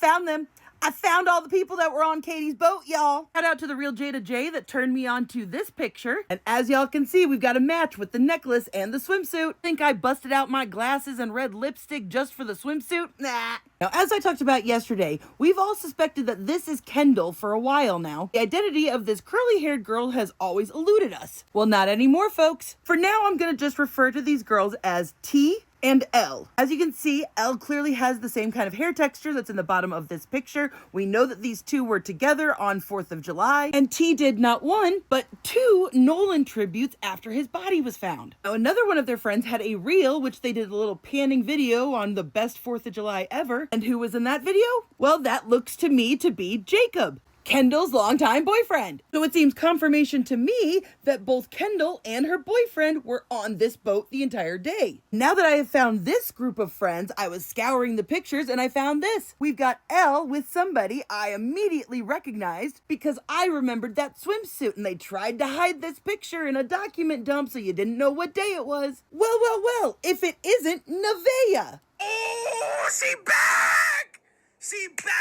found them. I found all the people that were on Katie's boat, y'all. Shout out to the real Jada J that turned me on to this picture. And as y'all can see, we've got a match with the necklace and the swimsuit. Think I busted out my glasses and red lipstick just for the swimsuit? Nah. Now, as I talked about yesterday, we've all suspected that this is Kendall for a while now. The identity of this curly-haired girl has always eluded us. Well, not anymore, folks. For now, I'm gonna just refer to these girls as T and L. As you can see, L clearly has the same kind of hair texture that's in the bottom of this picture. We know that these two were together on 4th of July, and T did not one, but 2 Nolan tributes after his body was found. Now, another one of their friends had a reel, which they did a little panning video on the best 4th of July ever. And who was in that video? Well, that looks to me to be Jacob, Kendall's longtime boyfriend. So it seems confirmation to me that both Kendall and her boyfriend were on this boat the entire day. Now that I have found this group of friends, I was scouring the pictures and I found this. We've got Elle with somebody I immediately recognized because I remembered that swimsuit, and they tried to hide this picture in a document dump so you didn't know what day it was. Well, if it isn't Nevaeh. Oh, she back! She back!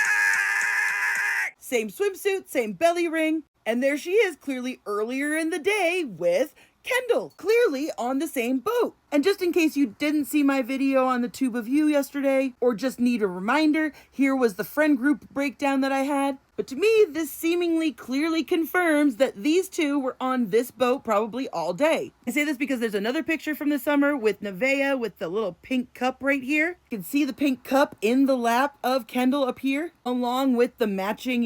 Same swimsuit, same belly ring, and there she is clearly earlier in the day with Kendall, clearly on the same boat. And just in case you didn't see my video on the Tube of You yesterday, or just need a reminder, here was the friend group breakdown that I had. But to me, this seemingly clearly confirms that these two were on this boat probably all day. I say this because there's another picture from the summer with Nevaeh with the little pink cup right here. You can see the pink cup in the lap of Kendall up here, along with the matching,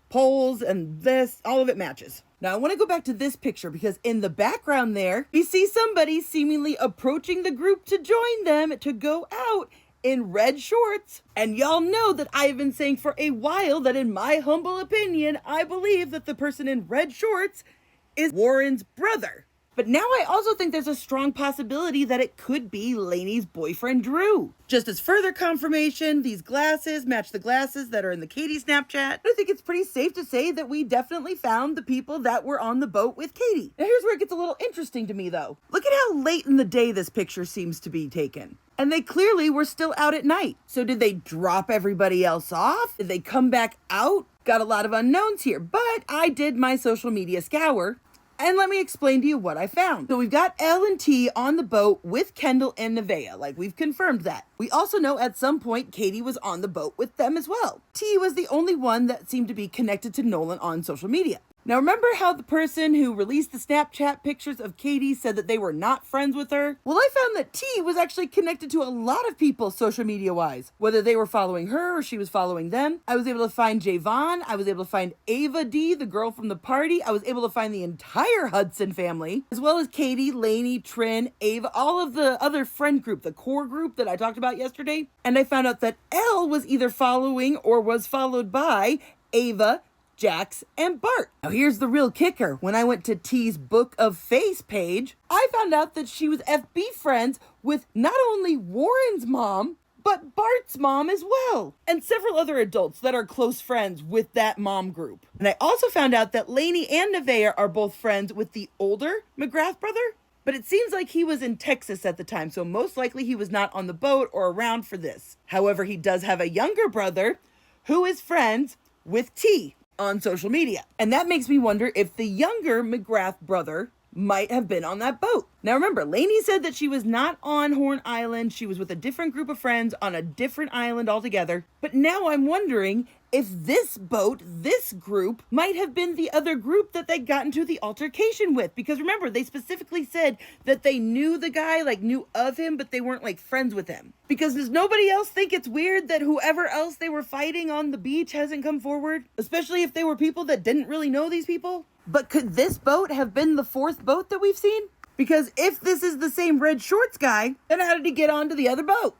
poles and this, all of it matches. Now, I want to go back to this picture because in the background there, you see somebody seemingly approaching the group to join them to go out in red shorts. And y'all know that I've been saying for a while that in my humble opinion, I believe that the person in red shorts is Warren's brother. But now I also think there's a strong possibility that it could be Lainey's boyfriend, Drew. Just as further confirmation, these glasses match the glasses that are in the Katie Snapchat. I think it's pretty safe to say that we definitely found the people that were on the boat with Katie. Now here's where it gets a little interesting to me though. Look at how late in the day this picture seems to be taken. And they clearly were still out at night. So did they drop everybody else off? Did they come back out? Got a lot of unknowns here, but I did my social media scour. And let me explain to you what I found. So we've got Elle and T on the boat with Kendall and Nevaeh, like we've confirmed that. We also know at some point Katie was on the boat with them as well. T was the only one that seemed to be connected to Nolan on social media. Now remember how the person who released the Snapchat pictures of Katie said that they were not friends with her? Well, I found that T was actually connected to a lot of people social media wise, whether they were following her or she was following them. I was able to find Javon. I was able to find Ava D, the girl from the party. I was able to find the entire Hudson family, as well as Katie, Lainey, Trin, Ava, all of the other friend group, the core group that I talked about yesterday. And I found out that Elle was either following or was followed by Ava, Jax, and Bart. Now here's the real kicker. When I went to T's Book of Face page, I found out that she was FB friends with not only Warren's mom, but Bart's mom as well, and several other adults that are close friends with that mom group. And I also found out that Lainey and Nevaeh are both friends with the older McGrath brother, but it seems like he was in Texas at the time, so most likely he was not on the boat or around for this. However, he does have a younger brother who is friends with T on social media. And that makes me wonder if the younger McGrath brother might have been on that boat. Now remember, Lainey said that she was not on Horn Island. She was with a different group of friends on a different island altogether. But now I'm wondering if this boat, this group, might have been the other group that they got into the altercation with. Because remember, they specifically said that they knew the guy, knew of him, but they weren't friends with him. Because does nobody else think it's weird that whoever else they were fighting on the beach hasn't come forward? Especially if they were people that didn't really know these people? But could this boat have been the 4th boat that we've seen? Because if this is the same red shorts guy, then how did he get onto the other boat?